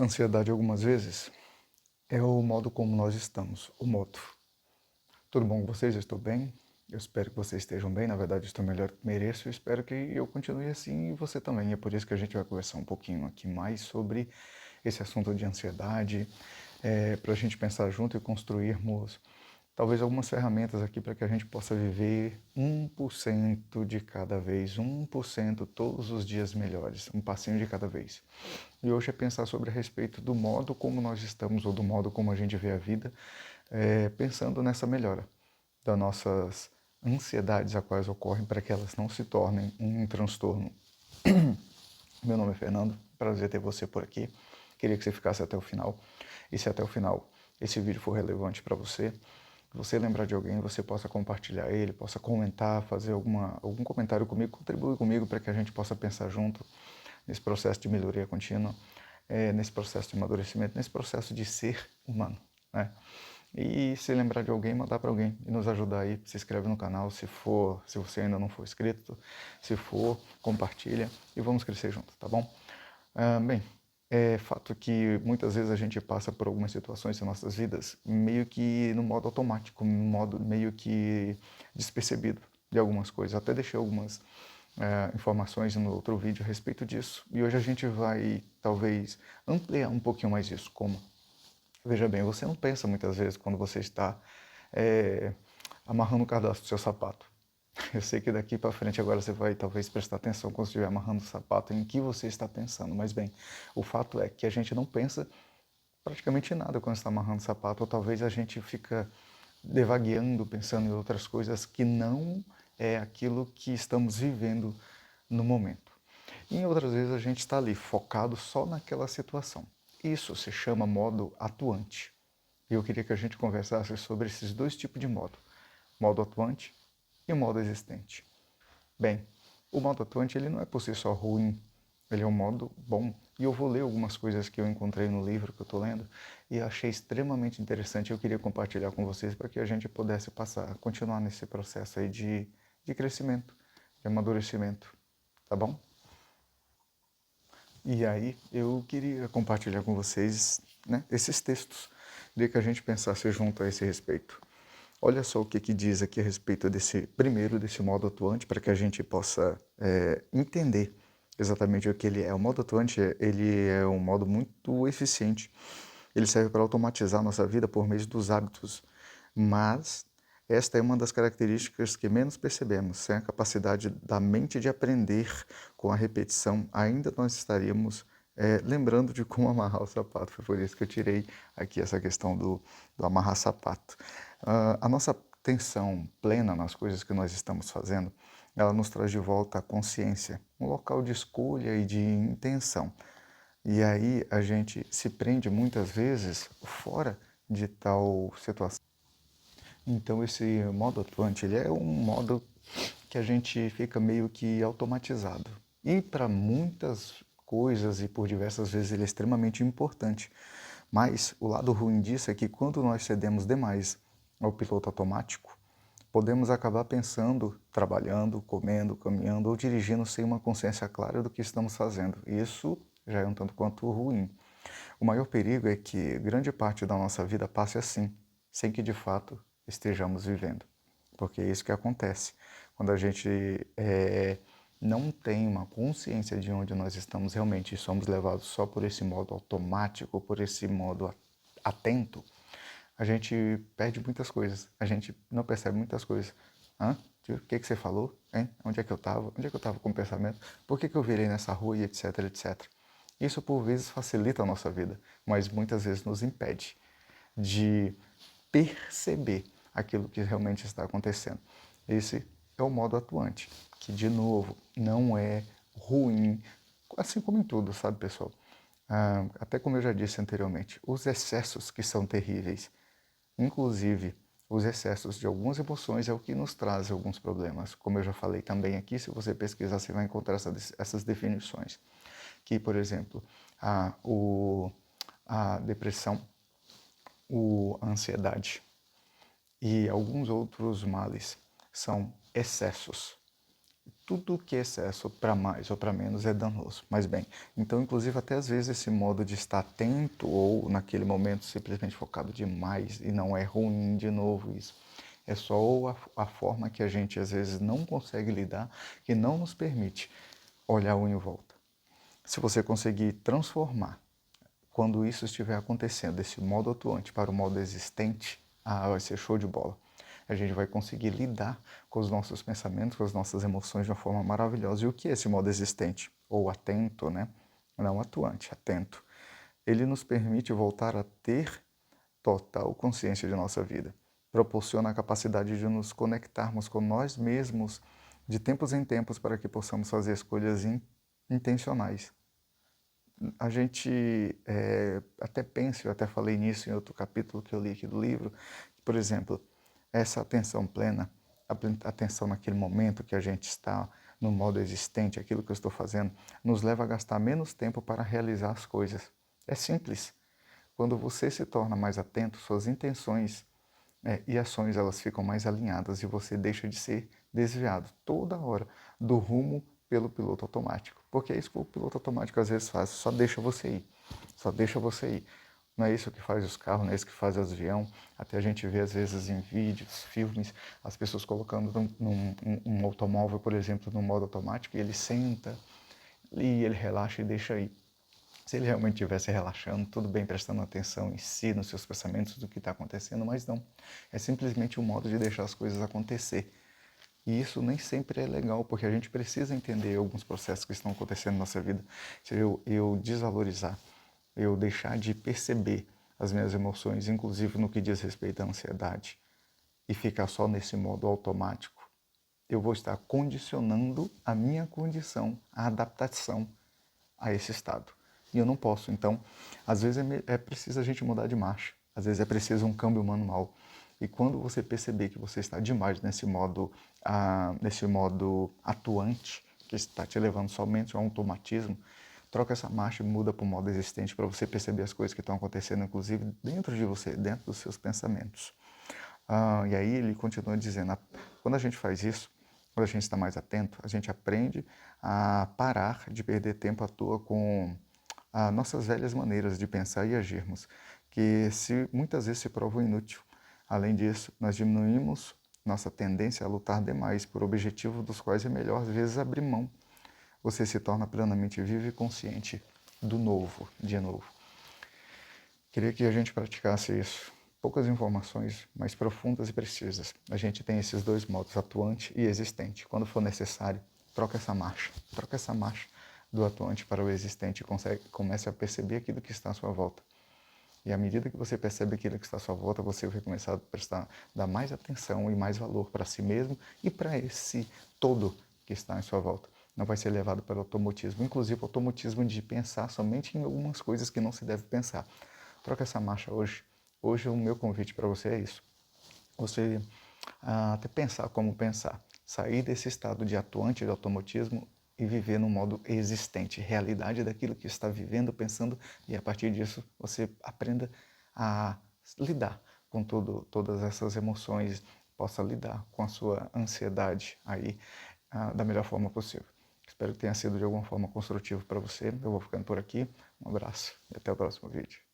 Ansiedade, algumas vezes, é o modo como nós estamos, o modo. Tudo bom com vocês? Eu estou bem. Eu espero que vocês estejam bem. Na verdade, estou melhor que mereço. Eu espero que eu continue assim e você também. É por isso que a gente vai conversar um pouquinho aqui mais sobre esse assunto de ansiedade, para a gente pensar junto e construirmos talvez algumas ferramentas aqui para que a gente possa viver 1% de cada vez, 1% todos os dias melhores, um passinho de cada vez. E hoje é pensar sobre a respeito do modo como nós estamos ou do modo como a gente vê a vida, pensando nessa melhora das nossas ansiedades a quais ocorrem para que elas não se tornem um transtorno. Meu nome é Fernando, prazer ter você por aqui. Queria que você ficasse até o final. E se até o final esse vídeo for relevante para você, você lembrar de alguém, você possa compartilhar ele, possa comentar, fazer algum comentário comigo, contribuir comigo para que a gente possa pensar junto nesse processo de melhoria contínua, nesse processo de amadurecimento, nesse processo de ser humano, né? E se lembrar de alguém, mandar para alguém e nos ajudar aí. Se inscreve no canal, se você ainda não for inscrito, se for, compartilha e vamos crescer junto, tá bom? Bem, é fato que muitas vezes a gente passa por algumas situações em nossas vidas meio que no modo automático, no modo meio que despercebido de algumas coisas. Até deixei algumas informações no outro vídeo a respeito disso. E hoje a gente vai, talvez, ampliar um pouquinho mais isso. Como? Veja bem, você não pensa muitas vezes quando você está é, amarrando o cadastro do seu sapato. Eu sei que daqui para frente agora você vai talvez prestar atenção quando estiver amarrando o sapato em que você está pensando. Mas bem, o fato é que a gente não pensa praticamente nada quando está amarrando o sapato, ou talvez a gente fica devagueando, pensando em outras coisas que não é aquilo que estamos vivendo no momento. E em outras vezes a gente está ali focado só naquela situação. Isso se chama modo atuante. E eu queria que a gente conversasse sobre esses dois tipos de modo: modo atuante e o modo existente. Bem, o modo atuante ele não é por si só ruim, ele é um modo bom. E eu vou ler algumas coisas que eu encontrei no livro que eu estou lendo e achei extremamente interessante. Eu queria compartilhar com vocês para que a gente pudesse continuar nesse processo aí de crescimento, de amadurecimento, tá bom? E aí eu queria compartilhar com vocês, né, esses textos, de que a gente pensasse junto a esse respeito. Olha só o que diz aqui a respeito desse modo atuante, para que a gente possa entender exatamente o que ele é. O modo atuante, ele é um modo muito eficiente. Ele serve para automatizar a nossa vida por meio dos hábitos, mas esta é uma das características que menos percebemos. Sem a capacidade da mente de aprender com a repetição, ainda nós estaríamos lembrando de como amarrar o sapato. Foi por isso que eu tirei aqui essa questão do amarrar sapato. A nossa atenção plena nas coisas que nós estamos fazendo, ela nos traz de volta a consciência, um local de escolha e de intenção. E aí a gente se prende muitas vezes fora de tal situação. Então esse modo atuante, ele é um modo que a gente fica meio que automatizado. E para muitas coisas e por diversas vezes ele é extremamente importante. Mas o lado ruim disso é que quando nós cedemos demais ao piloto automático, podemos acabar pensando, trabalhando, comendo, caminhando ou dirigindo sem uma consciência clara do que estamos fazendo. Isso já é um tanto quanto ruim. O maior perigo é que grande parte da nossa vida passe assim, sem que de fato estejamos vivendo. Porque é isso que acontece. Quando a gente não tem uma consciência de onde nós estamos realmente e somos levados só por esse modo automático, por esse modo atento, a gente perde muitas coisas. A gente não percebe muitas coisas. Hã? O que você falou? Hein? Onde é que eu estava? Onde é que eu estava com o pensamento? Por que eu virei nessa rua e etc, etc. Isso por vezes facilita a nossa vida, mas muitas vezes nos impede de perceber aquilo que realmente está acontecendo. Esse é o modo atuante, que de novo não é ruim, assim como em tudo, sabe, pessoal? Até como eu já disse anteriormente, os excessos que são terríveis, inclusive os excessos de algumas emoções é o que nos traz alguns problemas. Como eu já falei também aqui, se você pesquisar, você vai encontrar essas definições. Que, por exemplo, a depressão, a ansiedade e alguns outros males são excessos. tudo que é excesso para mais ou para menos é danoso. Mas bem, então inclusive até às vezes esse modo de estar atento ou naquele momento simplesmente focado demais e não é ruim de novo isso. É só a forma que a gente às vezes não consegue lidar que não nos permite olhar o em volta. Se você conseguir transformar quando isso estiver acontecendo, desse modo atuante para o modo existente, vai ser show de bola. A gente vai conseguir lidar com os nossos pensamentos, com as nossas emoções de uma forma maravilhosa. E o que é esse modo existente? Ou atento, né? Não atuante, atento. Ele nos permite voltar a ter total consciência de nossa vida. Proporciona a capacidade de nos conectarmos com nós mesmos de tempos em tempos para que possamos fazer escolhas intencionais. A gente até pensa, eu até falei nisso em outro capítulo que eu li aqui do livro, por exemplo, essa atenção plena, a atenção naquele momento que a gente está no modo existente, aquilo que eu estou fazendo, nos leva a gastar menos tempo para realizar as coisas. É simples. Quando você se torna mais atento, suas intenções e ações elas ficam mais alinhadas e você deixa de ser desviado toda hora do rumo pelo piloto automático. Porque é isso que o piloto automático às vezes faz, só deixa você ir, só deixa você ir. Não é isso que faz os carros, não é isso que faz os aviões. Até a gente vê às vezes em vídeos, filmes, as pessoas colocando um automóvel, por exemplo, no modo automático e ele senta e ele relaxa e deixa ir. Se ele realmente estivesse relaxando, tudo bem, prestando atenção em si, nos seus pensamentos, do que está acontecendo, mas não. É simplesmente um modo de deixar as coisas acontecer. E isso nem sempre é legal, porque a gente precisa entender alguns processos que estão acontecendo na nossa vida. Se eu desvalorizar, eu deixar de perceber as minhas emoções, inclusive no que diz respeito à ansiedade, e ficar só nesse modo automático, eu vou estar condicionando a minha condição, a adaptação a esse estado. E eu não posso. Então, às vezes é preciso a gente mudar de marcha. Às vezes é preciso um câmbio manual. E quando você perceber que você está demais nesse modo atuante, que está te levando somente ao automatismo, troca essa marcha e muda para o modo existente para você perceber as coisas que estão acontecendo, inclusive dentro de você, dentro dos seus pensamentos. E aí ele continua dizendo, quando a gente faz isso, quando a gente está mais atento, a gente aprende a parar de perder tempo à toa com nossas velhas maneiras de pensar e agirmos, que muitas vezes se provam inútil. Além disso, nós diminuímos nossa tendência a lutar demais por objetivos dos quais é melhor, às vezes, abrir mão. Você se torna plenamente vivo e consciente do novo, de novo. Queria que a gente praticasse isso. Poucas informações, mas profundas e precisas. A gente tem esses dois modos, atuante e existente. Quando for necessário, troca essa marcha do atuante para o existente e comece a perceber aquilo que está à sua volta. E à medida que você percebe aquilo que está à sua volta, você vai começar a dar mais atenção e mais valor para si mesmo e para esse todo que está em sua volta. Não vai ser levado pelo automatismo, inclusive o automatismo de pensar somente em algumas coisas que não se deve pensar. Troca essa marcha hoje. Hoje o meu convite para você é isso. Você até pensar como pensar. Sair desse estado de atuante, de automatismo e viver no modo existente, realidade daquilo que está vivendo, pensando, e a partir disso você aprenda a lidar com todas essas emoções, possa lidar com a sua ansiedade aí da melhor forma possível. Espero que tenha sido de alguma forma construtivo para você. Eu vou ficando por aqui. Um abraço e até o próximo vídeo.